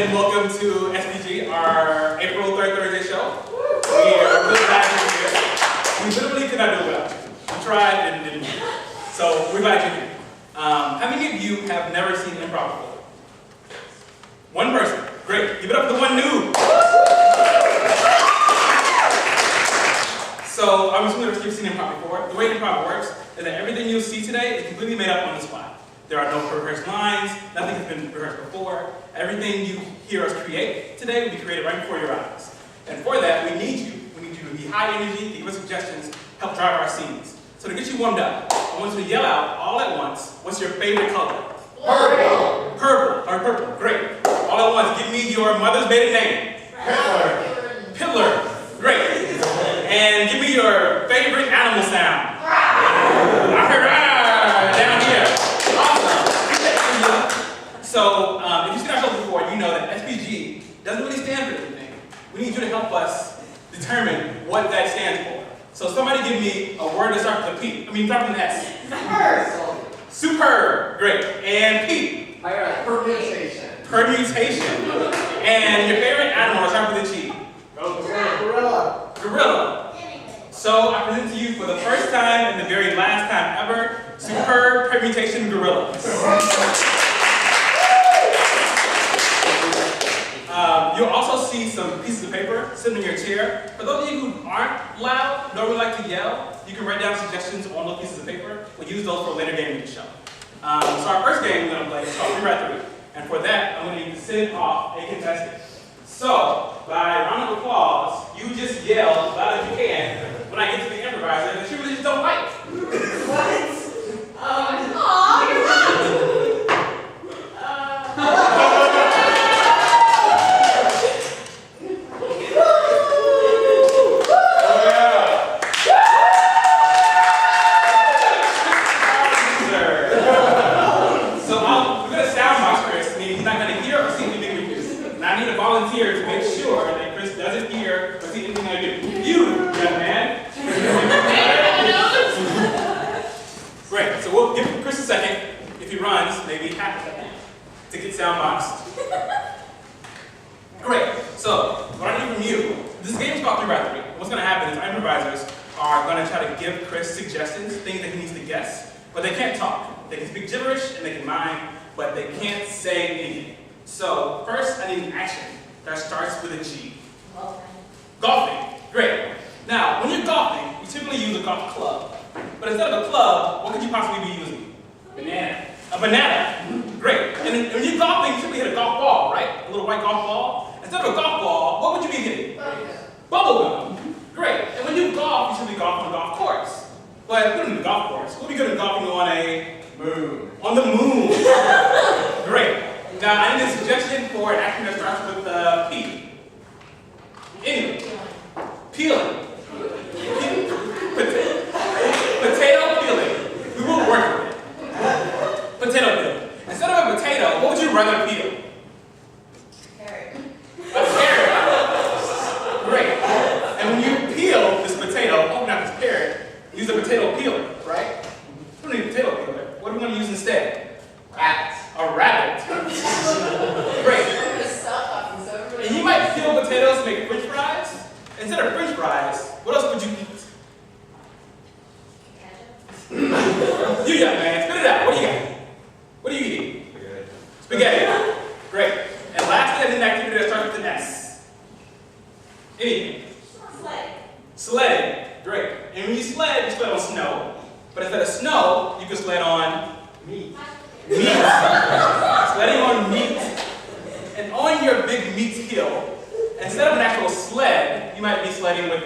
and welcome to SPG, our April 3rd Thursday show. We are really glad you're here. We literally could not do it without you. We tried and didn't do it. So we're glad you're here. How many of you have never seen improv before? One person. Great. Give it up to the one new. So I'm assuming that you've seen improv before. The way improv works is that everything you'll see today is completely made up on the spot. There are no rehearsed lines, nothing has been rehearsed before. Everything you hear us create today will be created right before your eyes. And for that, we need you. We need you to be high energy, to give us suggestions, help drive our scenes. So to get you warmed up, I want you to yell out all at once, what's your favorite color? Purple. Purple. Or purple, great. All at once, give me your mother's maiden name. Hitler. Hitler, great. And give me your favorite animal sound. I heard down here. So, if you've seen our show before, you know that SPG doesn't really stand for anything. We need you to help us determine what that stands for. So somebody give me a word that starts with a P. Start with an S. Superb. Great. And P. Permutation. Permutation. And your favorite animal that starts with a G. Gorilla. Gorilla. So I present to you for the first time and the very last time ever, superb permutation gorilla. You'll also see some pieces of paper sitting in your chair. For those of you who aren't loud, don't really like to yell, you can write down suggestions on those pieces of paper. We'll use those for a later game in the show. So our first game we're going to play is called 3x3. And for that, I'm going to need to send off a contestant. So, by round of applause, you just yell as loud as you can when I get to the improviser that you really just don't like. What? Volunteer to make sure that Chris doesn't hear or see anything I do. You, young man. Great. So we'll give Chris a second. If he runs, maybe half a second to get sound boxed. Great. So what I need from you, this game is called 3x3. What's going to happen is our improvisers are going to try to give Chris suggestions, things that he needs to guess, but they can't talk. They can speak gibberish and they can mime, but they can't say anything. So first, I need an action that starts with a G. Golfing. Great. Now, when you're golfing, you typically use a golf club. But instead of a club, what could you possibly be using? Banana. A banana. Great. And then when you're golfing, you typically hit a golf ball, right? A little white golf ball. Instead of a golf ball, what would you be hitting? Bubble gum. Great. And when you golf, you should be golfing on a golf course. But we don't need a golf course. We'll be good at golfing on a moon. On the moon. Great. Now, I need a suggestion for an action that starts with P. Anyway, peeling. Potato peeling. We will work with it. Potato peeling. Instead of a potato, what would you rather peel? Carrot. A carrot. Great. And when you peel this potato, open out this carrot, use a potato peeler, right? We don't need a potato peeler. What do we want to use instead? Rabbit. A rabbit. Great. And you might peel potatoes to make french fries. Instead of french fries, what else would you eat? You young man, spit it out. What do you got? What are you eating? Spaghetti. Great. And lastly, I need an activity that starts with an S. Anything? Sledding. Sledding. Great. And when you sled on snow. But instead of snow, you can sled on meat. Meat. Sledding on meat. And on your big meat hill, instead of an actual sled, you might be sledding with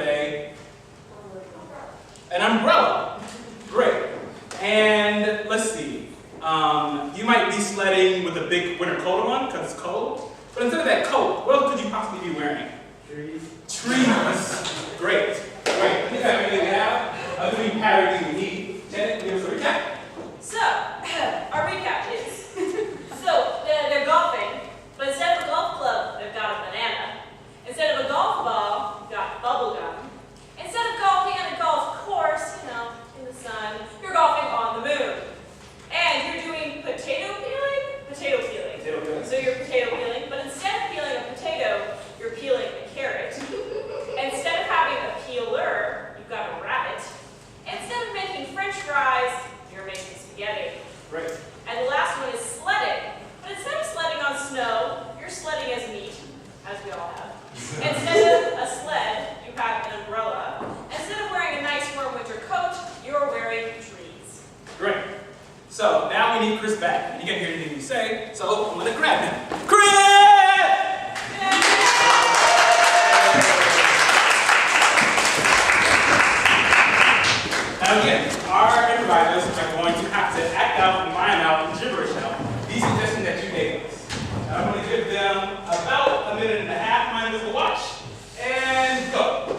an umbrella. Great. And let's see. You might be sledding with a big winter coat on because it's cold. But instead of that coat, what else could you possibly be wearing? Trees. Trees. Great. Great. I think that's everything we have. I think we have everything we need. Janet, give us a recap. So, our recap is, they're golfing, but instead of a golf club, they've got a banana. Instead of a golf ball, you've got bubble gum. Instead of golfing on a golf course, in the sun, you're golfing on the moon. And you're doing potato peeling? Potato peeling. Potato peeling. So you're potato peeling, but instead of back, and you can't hear anything you say, so I'm gonna grab him. Chris! Now again, our improvisers are going to have to act out and mime out and gibberish out these suggestions that you gave us. Now I'm going to give them about a minute and a half minus the watch, and go.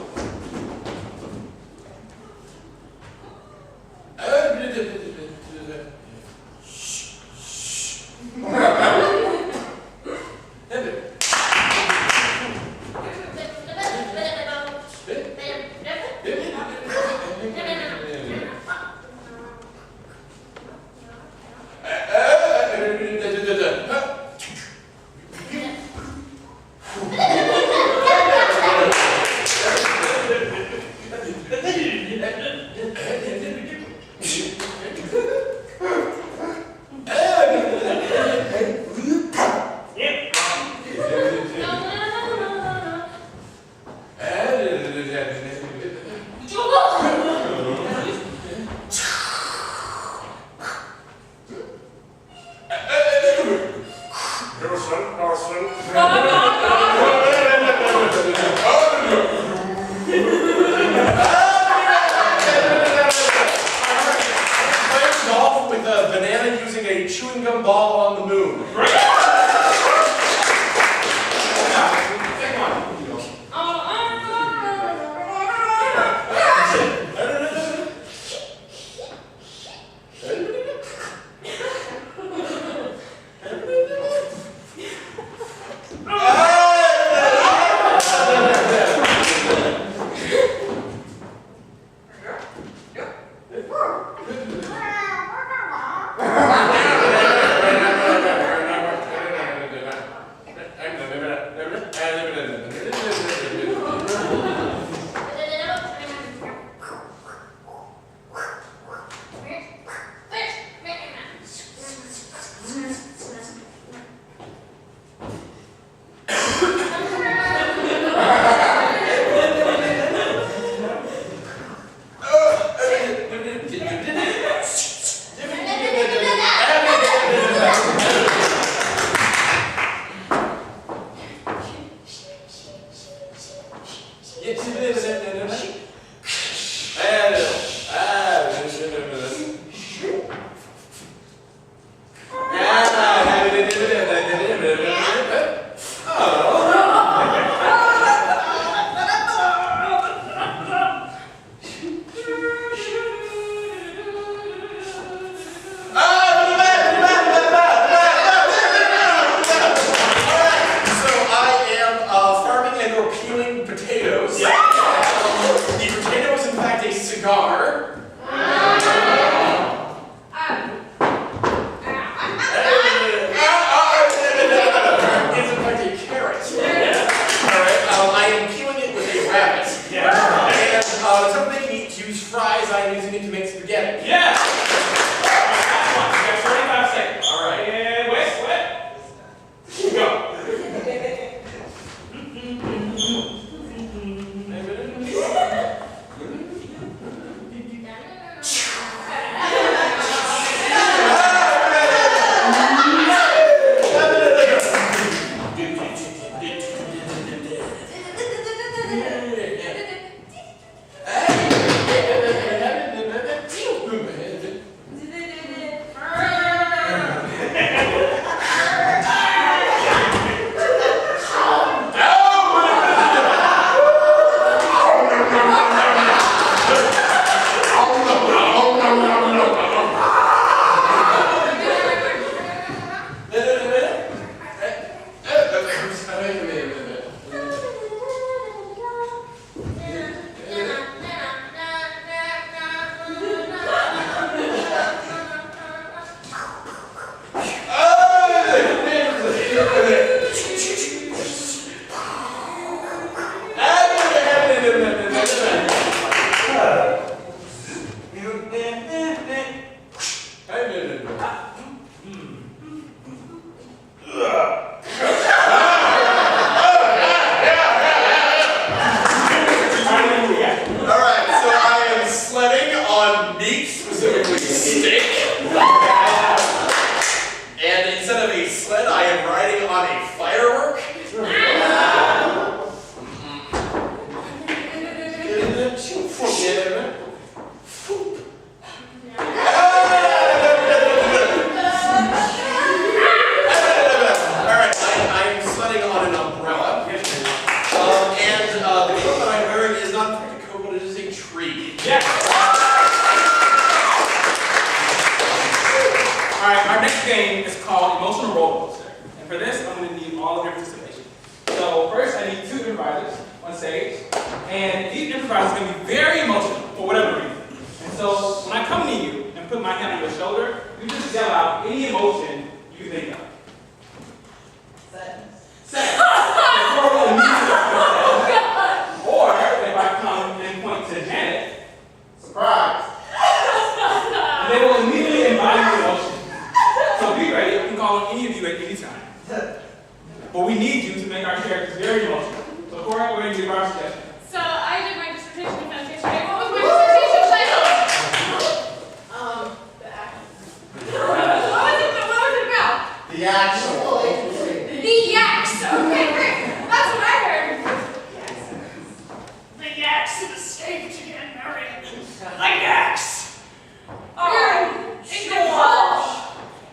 With a banana using a chewing gum ball on the moon. Potatoes. Yeah. gentlemen. Alright, I'm sledding on an umbrella. And the coat that I'm wearing is not a coat, but it is a tree. Yes. All right, our next game is called Emotional Roller Coaster. And for this, I'm going to need all of your participation. So first, I need 2 improvisers on stage. And these improvisers are going to be very emotional for whatever reason. And so when I come to you and put my hand on your shoulder, you just yell out any emotion you can think of. Sadness. Or if I come and point to Janet, surprise. And they will immediately embody the emotion. So be ready. I can call on any of you at any time. But we need you to make our characters very emotional. So Cora, we're going to give our suggestion. So I did my dissertation defense yesterday. What was my dissertation title? The act. What was it about? The actual. The yaks. Okay, great. That's what I heard. The yaks have escaped again, Marion. The yaks! It's cold.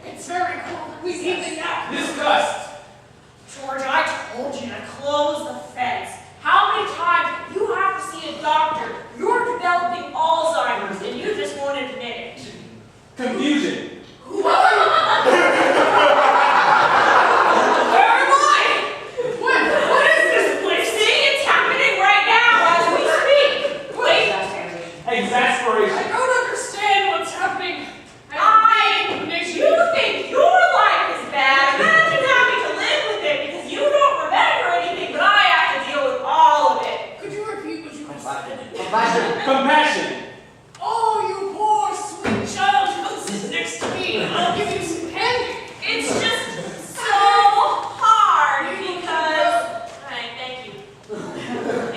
It's very cold. We need the yak. Disgust. George, I told you to close the fence. How many times you have to see a doctor? You're developing Alzheimer's and you just won't admit it. Confusion. Where am I? What is this place? See, it's happening right now as we speak. Wait. Exasperation. I don't understand what's happening. You think your life is bad. Imagine having to live with it because you don't remember anything, but I have to deal with all of it. Could you repeat what you just said? Compassion. Oh, you poor sweet child, come sit next to me. I'll give you some candy. It's just so hard because. Alright, thank you.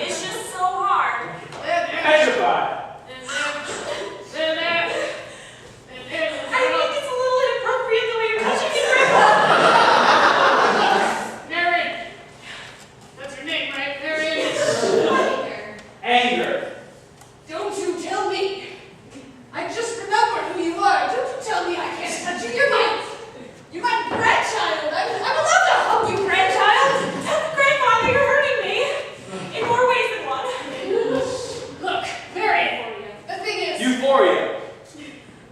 It's just so hard. Petrified. I think it's a little inappropriate the way you're touching me right Marion. That's your name, right? Marion. Anger. Don't you tell me. I just remembered who you are. Don't you tell me I can't touch you. You're my grandchild. I'm allowed to hug you, grandchild. Grandfather, you're hurting me in more ways than one. Look, Marion. The thing is, Euphoria.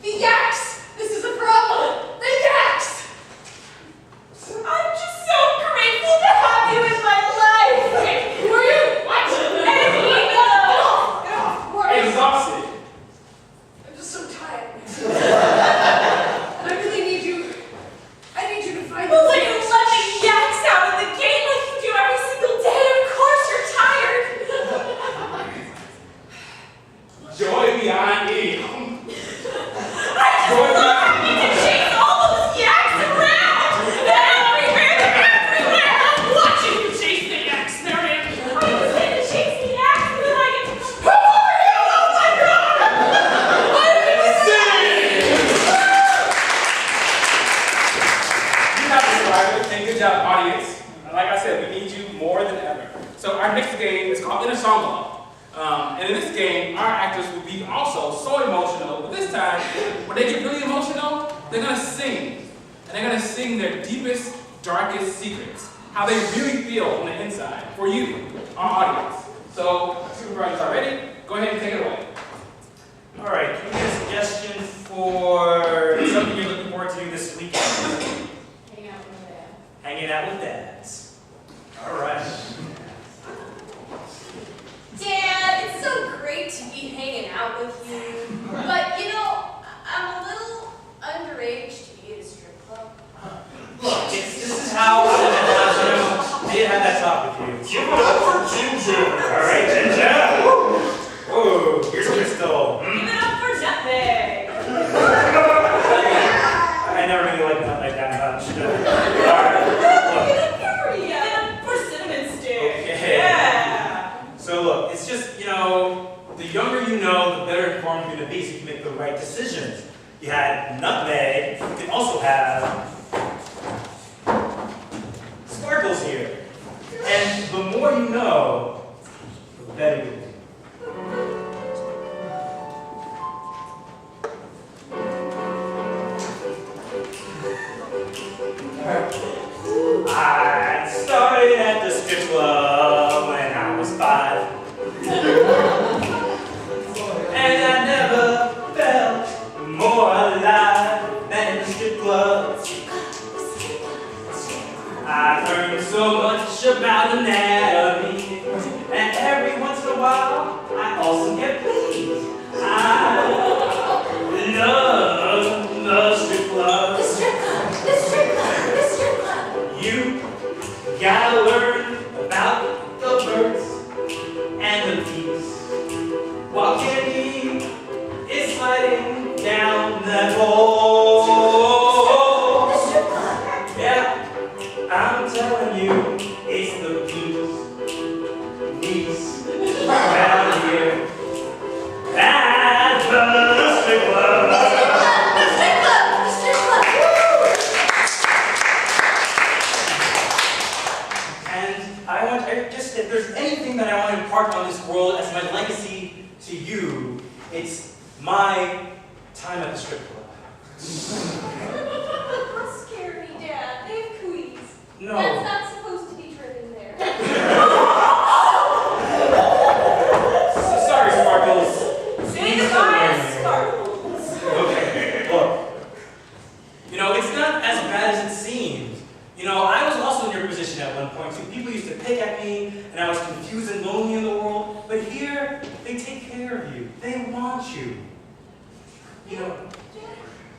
the yaks. This is a problem. The yaks. I'm just so grateful to have you in my life. Wait, who are you? What? Exhausted. I'm just so tired. I really need you. I need you to find the Well, like you yaks. let the yaks out of the gate like you do every single day. Of course you're tired. Joy beyond any. I just love having to chase all those yaks around. Everywhere. I'm watching you chase the yaks, Marion. I just get to chase the yaks and then I get to. Who are you? Oh my God! You have survived and good job, audience. And like I said, we need you more than ever. So our next game is called Inner Song. And in this game, our actors will be also so emotional, but this time, when they get really emotional, they're gonna sing. And they're gonna sing their deepest, darkest secrets, how they really feel on the inside, for you, our audience. So, supervisors are ready? Go ahead and take it away. All right, can we get a suggestion for something you're looking forward to this weekend? Hanging out with dads. All right. Dad, it's so great to be hanging out with you. But, you know, I'm a little underage to be at a strip club. Look, this is how I would have didn't have that talk with you. Give it up for Ginger! All right, Ginger. Whoa, here's a pistol. Give it up for Nutmeg. I never really liked nothing like that much. All right, Give it up for Cinnamon Stick. Okay. Yeah. So look, it's just, the younger you know, the better informed you're going to be, so you can make the right decisions. You had nutmeg, you can also have sparkles here. And the more you know, the better you'll be. And I never felt more alive than in the strip clubs. I learned so much about anatomy, and every once in a while, I also get paid. I love the strip club. The strip club, the strip club, the strip club. You gotta learn about the birds and the bees while Kenny is sliding down that hole. The strip club. Yeah, I'm telling you, it's the bees around here at the strip club. The strip club, the strip club. And I want, if there's anything that I want to impart on this world as my legacy to you, it's my time at the strip club. Don't scare me, Dad. They have cooties. No. That's not supposed to be driven there. Sorry, Sparkles. Say goodbye, Sparkles. Okay, look. You know, it's not as bad as it seems. You know, I was also in your position at one point too. People used to pick at me, and I was confused and lonely in the world. But here, they take care of you. They want you. You know,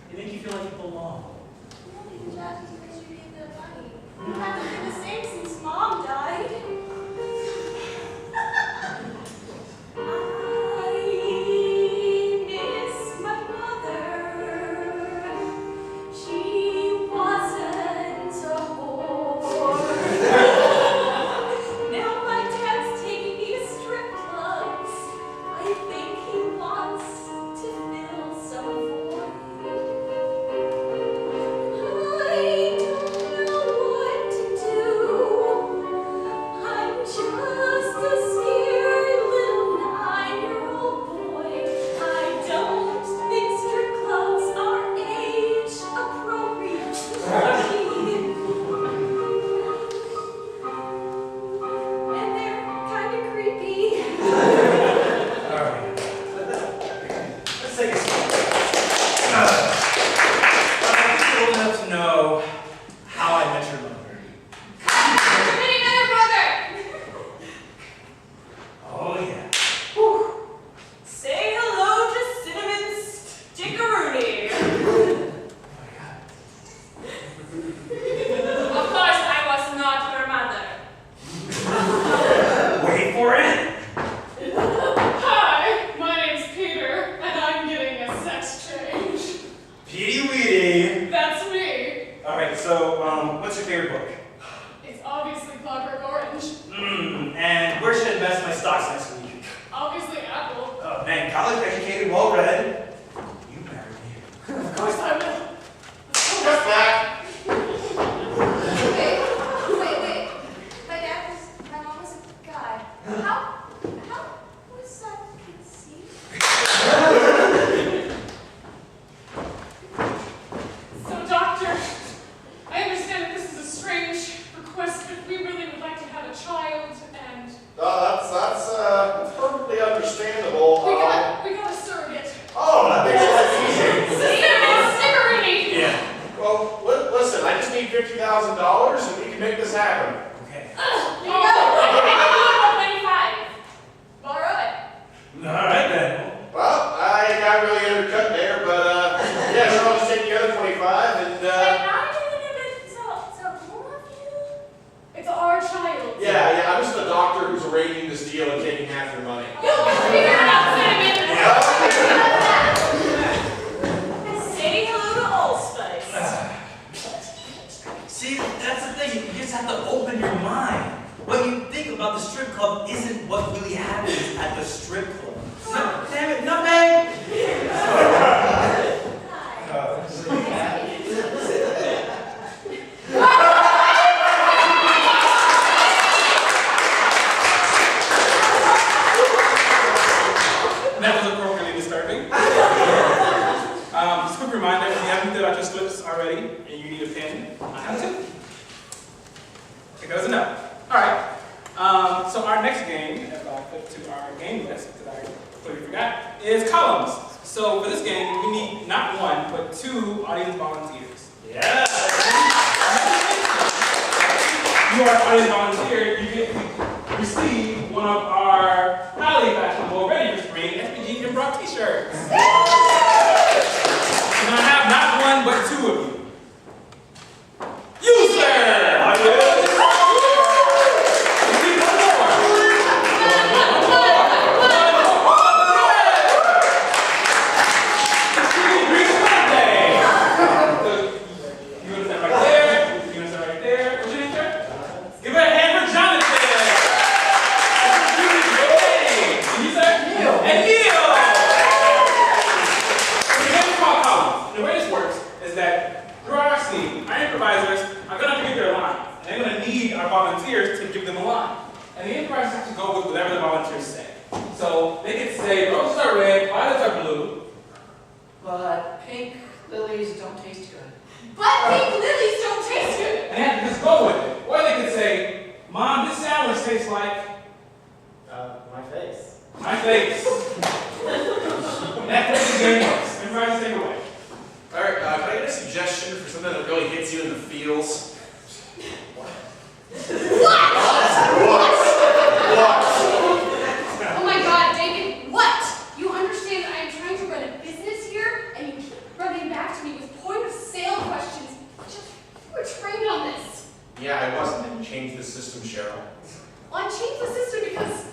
they make you feel like you belong. Just because you get the money. You haven't been the same since Mom died. I miss my mother. She wasn't a whore. Now my dad's taking me to strip clubs. I think he wants to fill some void. I don't know what to do. I'm just a scared little 9-year-old boy. I don't think strip clubs are age appropriate for me. And they're kind of creepy. All right. Let's take a step. I think you're old enough to know how I met your mother. You're hitting another brother. Oh, yeah. Say hello to Cinnamon Stickeroonie. Oh, my God. Of course, I was not her mother. Wait for it. Hi, my name's Peter, and I'm getting a sex change. Petey Weedy. That's me. All right, so what's your favorite book? It's obviously Clockwork Orange. And where should I invest my stocks next week? Obviously Apple. Oh, man, college educated, well read. You married me. Of course I will. Just back. Wait. My mom was a guy. How was that conceived? So, Doctor, I understand that this is a strange request, but we really would like to have a child, and That's perfectly understandable. we got a surrogate. Oh, that makes life easy. Cinnamon Stickeroonie. Yeah. Well, listen, I just need $50,000 and we can make this happen. Okay. Oh, I think we can do it All right. All right, then. Well, I got really undercut there, but yeah, sure, I'll just take the other 25 and Wait, I'm doing it so who of you? It's our child. yeah, I'm just the doctor who's arranging this deal and taking half your money. You'll figure it out, Cinnamon. Say hello to Allspice. See, that's the thing. You just have to open your mind. What you think about the strip club isn't what really happens at the strip club. No, damn it, nutmeg! That was appropriately disturbing. Just a quick reminder, if you haven't filled out your slips already and you need a pen, I have two. It goes enough. All right. So our next game, if I flip to our our game list, because I completely forgot, is columns. So for this game, we need not one, but 2 audience volunteers. Yeah. You are an audience volunteer, you get to receive one of our highly fashionable, ready for spring SPG April t-shirts. We're gonna have not one, but 2 of you. You, sir! We need one more. Green Sunday. You gonna stand right there? You gonna stand right there? What's your name, sir? Give it a hand for Jonathan. And you, sir? Neil. And Neil. So the game is called columns. And the way this works is that throughout our scene, our improvisers are going to have to give their line. And they're going to need our volunteers to give them a line. And the improvisers have to go with whatever the volunteers say. So they can say, roses are red, violets are blue. But pink lilies don't taste good. But pink lilies don't taste good. And they have to just go with it. Or they could say, Mom, this sandwich tastes like My face. my face. That's the game works. Improvisers take it away. All right, can I get a suggestion for something that really hits you in the feels? Oh my God, David, what? You understand that I am trying to run a business here, and you keep running back to me with point of sale questions. You were trained on this. Yeah, I wasn't. Didn't change the system, Cheryl. Well, I changed the system because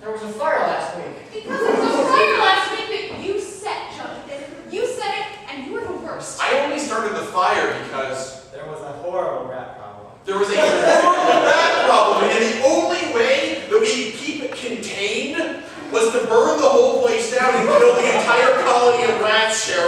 There was a fire last week. there was a fire last week that you set, Jonathan. You said it, and you were the worst. I only started the fire because There was a horrible rat problem. there was a horrible rat problem, and the only way that we could keep it contained was to burn the whole place down and kill the entire colony of rats, Cheryl.